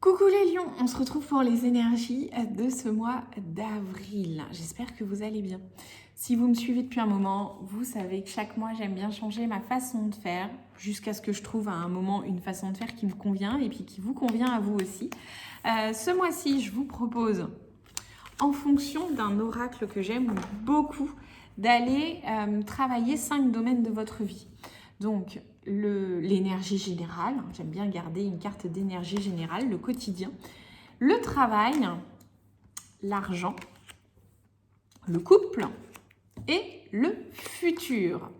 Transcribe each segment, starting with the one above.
Coucou les lions, on se retrouve pour les énergies de ce mois d'avril. J'espère que vous allez bien. Si vous me suivez depuis un moment, vous savez que chaque mois j'aime bien changer ma façon de faire jusqu'à ce que je trouve à un moment une façon de faire qui me convient et puis qui vous convient à vous aussi. Ce mois-ci, je vous propose, en fonction d'un oracle que j'aime beaucoup, d'aller travailler 5 domaines de votre vie. Donc, l'énergie générale, j'aime bien garder une carte d'énergie générale, le quotidien, le travail, l'argent, le couple et le futur.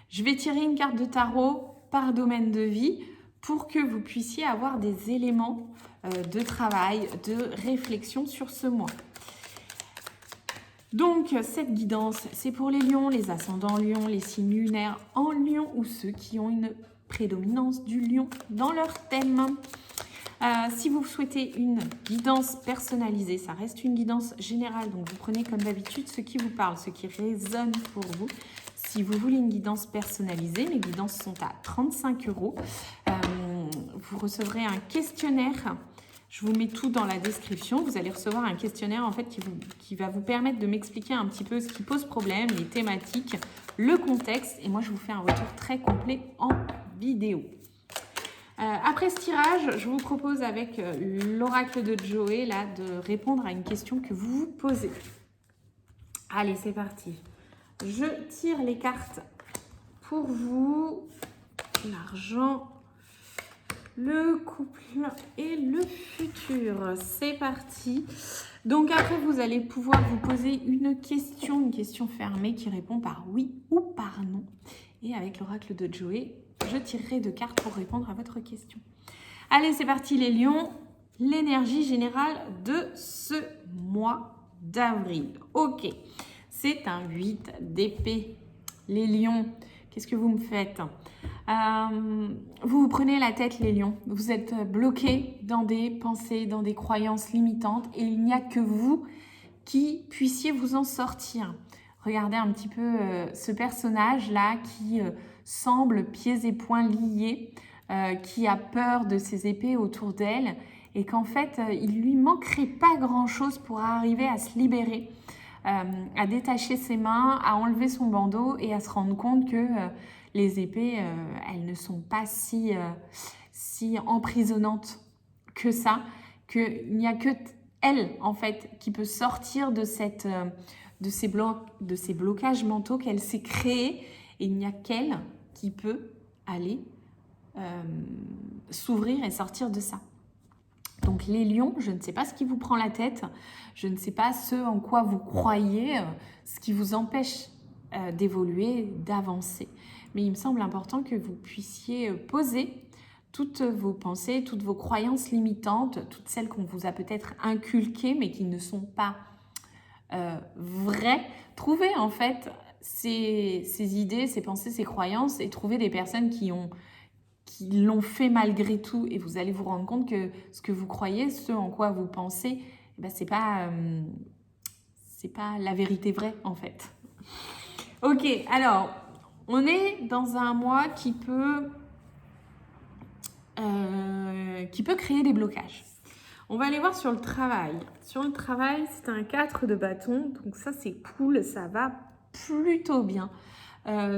Je vais tirer une carte de tarot par domaine de vie pour que vous puissiez avoir des éléments de travail, de réflexion sur ce mois. Donc, cette guidance, c'est pour les lions, les ascendants lions, les signes lunaires en lion ou ceux qui ont une prédominance du lion dans leur thème. Si vous souhaitez une guidance personnalisée, ça reste une guidance générale, donc vous prenez comme d'habitude ce qui vous parle, ce qui résonne pour vous. Si vous voulez une guidance personnalisée, mes guidances sont à 35 €. Vous recevrez un questionnaire. Je vous mets tout dans la description. Vous allez recevoir un questionnaire en fait qui va vous permettre de m'expliquer un petit peu ce qui pose problème, les thématiques, le contexte. Et moi, je vous fais un retour très complet en vidéo. Après ce tirage, je vous propose avec l'oracle de Joey là, de répondre à une question que vous vous posez. Allez, c'est parti. Je tire les cartes pour vous. L'argent, le couple et le futur. C'est parti. Donc après, vous allez pouvoir vous poser une question fermée qui répond par oui ou par non. Et avec l'oracle de Joey, je tirerai 2 cartes pour répondre à votre question. Allez, c'est parti les lions. L'énergie générale de ce mois d'avril. Ok, c'est un 8 d'épée. Les lions, qu'est-ce que vous me faites ? Vous vous prenez la tête les lions, vous êtes bloqués dans des pensées, dans des croyances limitantes et il n'y a que vous qui puissiez vous en sortir. Regardez un petit peu ce personnage-là qui semble pieds et poings liés, qui a peur de ses épées autour d'elle et qu'en fait, il lui manquerait pas grand-chose pour arriver à se libérer, à détacher ses mains, à enlever son bandeau et à se rendre compte que les épées, elles ne sont pas si emprisonnantes que ça, qu'il n'y a que elle, en fait, qui peut sortir de ces blocages mentaux qu'elle s'est créés, et il n'y a qu'elle qui peut aller s'ouvrir et sortir de ça. Donc les lions, je ne sais pas ce qui vous prend la tête, je ne sais pas ce en quoi vous croyez, ce qui vous empêche d'évoluer, d'avancer. Mais il me semble important que vous puissiez poser toutes vos pensées, toutes vos croyances limitantes, toutes celles qu'on vous a peut-être inculquées mais qui ne sont pas vraies. Trouvez en fait ces idées, ces pensées, ces croyances et trouvez des personnes qui l'ont fait malgré tout et vous allez vous rendre compte que ce que vous croyez, ce en quoi vous pensez, eh ben, c'est pas la vérité vraie en fait. Ok, alors on est dans un mois qui peut créer des blocages. On va aller voir sur le travail. Sur le travail, c'est un 4 de bâton, donc ça c'est cool, ça va plutôt bien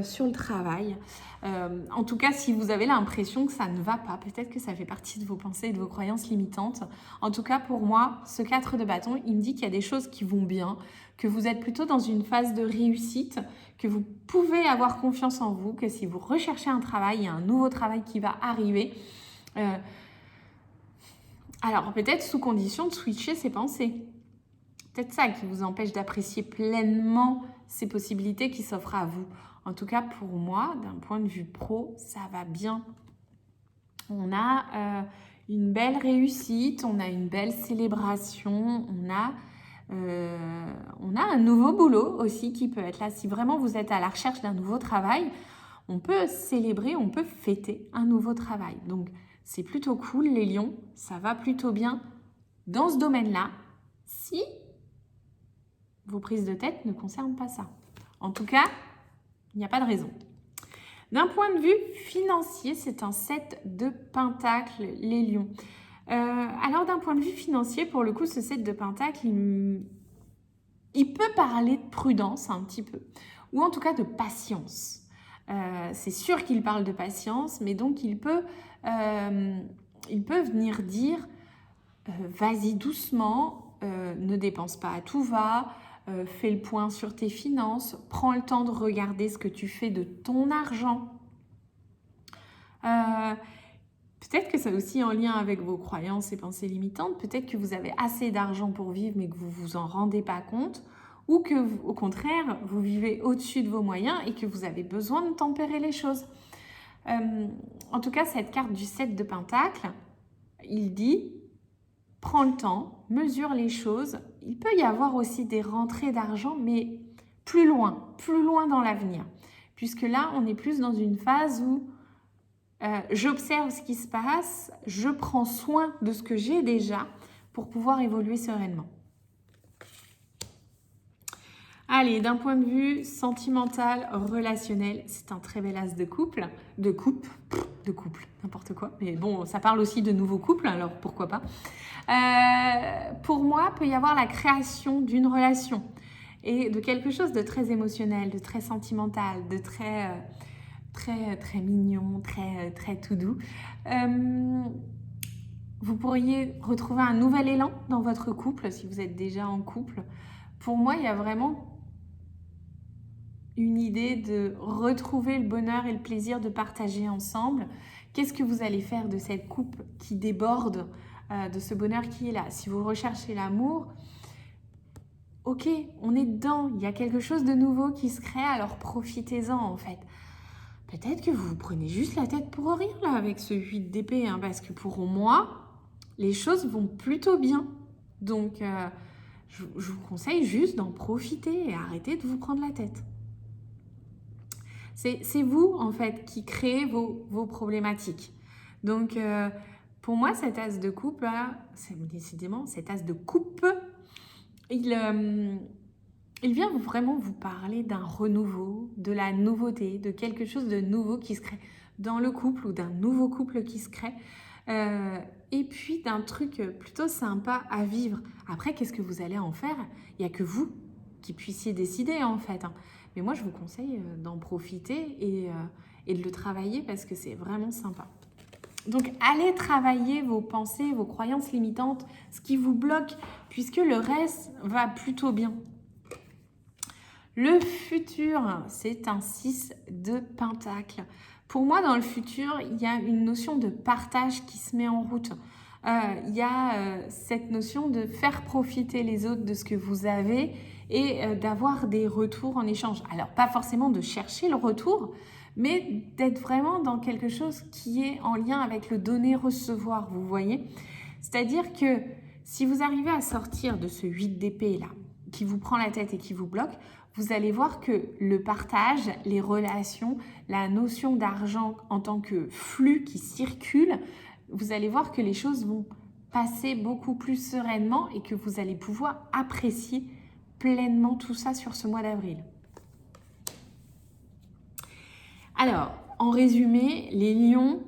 sur le travail. En tout cas, si vous avez l'impression que ça ne va pas, peut-être que ça fait partie de vos pensées et de vos croyances limitantes. En tout cas, pour moi, ce 4 de bâton, il me dit qu'il y a des choses qui vont bien, que vous êtes plutôt dans une phase de réussite, que vous pouvez avoir confiance en vous, que si vous recherchez un travail, il y a un nouveau travail qui va arriver. Alors, peut-être sous condition de switcher ses pensées. Peut-être ça qui vous empêche d'apprécier pleinement ces possibilités qui s'offrent à vous. En tout cas, pour moi, d'un point de vue pro, ça va bien. On a une belle réussite, on a une belle célébration, on a un nouveau boulot aussi qui peut être là. Si vraiment vous êtes à la recherche d'un nouveau travail, on peut célébrer, on peut fêter un nouveau travail. Donc, c'est plutôt cool, les lions, ça va plutôt bien dans ce domaine-là, si vos prises de tête ne concernent pas ça. En tout cas, il n'y a pas de raison. D'un point de vue financier, c'est un 7 de pentacles, les lions. Alors d'un point de vue financier, pour le coup, ce 7 de Pentacle, il peut parler de prudence un petit peu, ou en tout cas de patience. C'est sûr qu'il parle de patience, mais donc il peut venir dire vas-y doucement, ne dépense pas à tout va, fais le point sur tes finances, prends le temps de regarder ce que tu fais de ton argent. Peut-être que c'est aussi en lien avec vos croyances et pensées limitantes. Peut-être que vous avez assez d'argent pour vivre mais que vous ne vous en rendez pas compte. Ou que, au contraire, vous vivez au-dessus de vos moyens et que vous avez besoin de tempérer les choses. En tout cas, cette carte du 7 de Pentacle, il dit, prends le temps, mesure les choses. Il peut y avoir aussi des rentrées d'argent, mais plus loin dans l'avenir. Puisque là, on est plus dans une phase où j'observe ce qui se passe, je prends soin de ce que j'ai déjà pour pouvoir évoluer sereinement. Allez, d'un point de vue sentimental, relationnel, c'est un très bel as de couple, n'importe quoi. Mais bon, ça parle aussi de nouveaux couples, alors pourquoi pas. Pour moi, peut y avoir la création d'une relation et de quelque chose de très émotionnel, de très sentimental, de très mignon, très tout doux. Vous pourriez retrouver un nouvel élan dans votre couple si vous êtes déjà en couple. Pour moi, il y a vraiment une idée de retrouver le bonheur et le plaisir de partager ensemble. Qu'est-ce que vous allez faire de cette coupe qui déborde, de ce bonheur qui est là? Si vous recherchez l'amour, ok, on est dedans, il y a quelque chose de nouveau qui se crée, alors profitez-en en fait. Peut-être que vous vous prenez juste la tête pour rire là avec ce 8 d'épée, hein, parce que pour moi, les choses vont plutôt bien. Donc, je vous conseille juste d'en profiter et arrêter de vous prendre la tête. C'est vous, en fait, qui créez vos problématiques. Donc, pour moi, cet as de coupe, là, c'est décidément cet as de coupe, il vient vraiment vous parler d'un renouveau, de la nouveauté, de quelque chose de nouveau qui se crée dans le couple ou d'un nouveau couple qui se crée. Et puis d'un truc plutôt sympa à vivre. Après, qu'est-ce que vous allez en faire? Il n'y a que vous qui puissiez décider en fait. Mais moi, je vous conseille d'en profiter et de le travailler parce que c'est vraiment sympa. Donc, allez travailler vos pensées, vos croyances limitantes, ce qui vous bloque, puisque le reste va plutôt bien. Le futur, c'est un 6 de Pentacle. Pour moi, dans le futur, il y a une notion de partage qui se met en route. Il y a cette notion de faire profiter les autres de ce que vous avez et d'avoir des retours en échange. Alors, pas forcément de chercher le retour, mais d'être vraiment dans quelque chose qui est en lien avec le donner-recevoir, vous voyez. C'est-à-dire que si vous arrivez à sortir de ce 8 d'épée là, qui vous prend la tête et qui vous bloque, vous allez voir que le partage, les relations, la notion d'argent en tant que flux qui circule, vous allez voir que les choses vont passer beaucoup plus sereinement et que vous allez pouvoir apprécier pleinement tout ça sur ce mois d'avril. Alors, en résumé, les lions,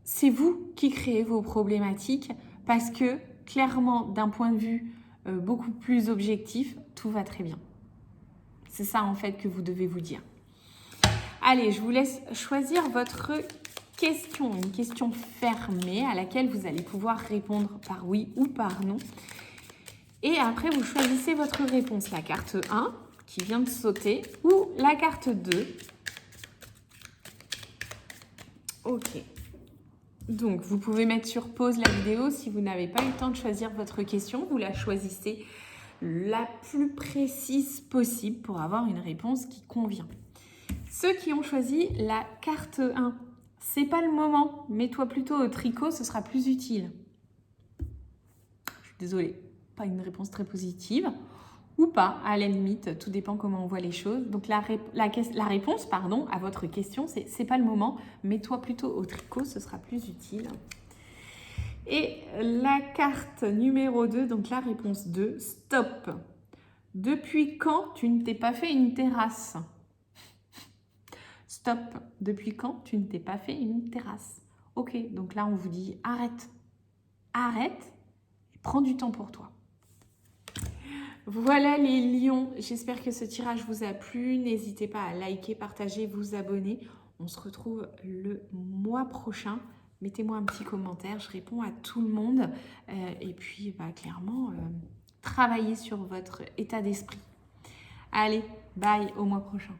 c'est vous qui créez vos problématiques parce que clairement, d'un point de vue beaucoup plus objectif, tout va très bien. C'est ça en fait que vous devez vous dire. Allez, je vous laisse choisir votre question, une question fermée à laquelle vous allez pouvoir répondre par oui ou par non. Et après, vous choisissez votre réponse, la carte 1 qui vient de sauter ou la carte 2. Ok. Donc, vous pouvez mettre sur pause la vidéo si vous n'avez pas eu le temps de choisir votre question. Vous la choisissez la plus précise possible pour avoir une réponse qui convient. Ceux qui ont choisi la carte 1, c'est pas le moment. Mets-toi plutôt au tricot, ce sera plus utile. Je suis désolée, pas une réponse très positive. Ou pas, à la limite, tout dépend comment on voit les choses. Donc la réponse à votre question, c'est pas le moment. Mets-toi plutôt au tricot, ce sera plus utile. Et la carte numéro 2, donc la réponse 2, stop. Depuis quand tu ne t'es pas fait une terrasse? Stop. Depuis quand tu ne t'es pas fait une terrasse? Ok, donc là on vous dit arrête. arrête et prends du temps pour toi. Voilà les lions, j'espère que ce tirage vous a plu. N'hésitez pas à liker, partager, vous abonner. On se retrouve le mois prochain. Mettez-moi un petit commentaire, je réponds à tout le monde. Et puis, clairement, travaillez sur votre état d'esprit. Allez, bye, au mois prochain.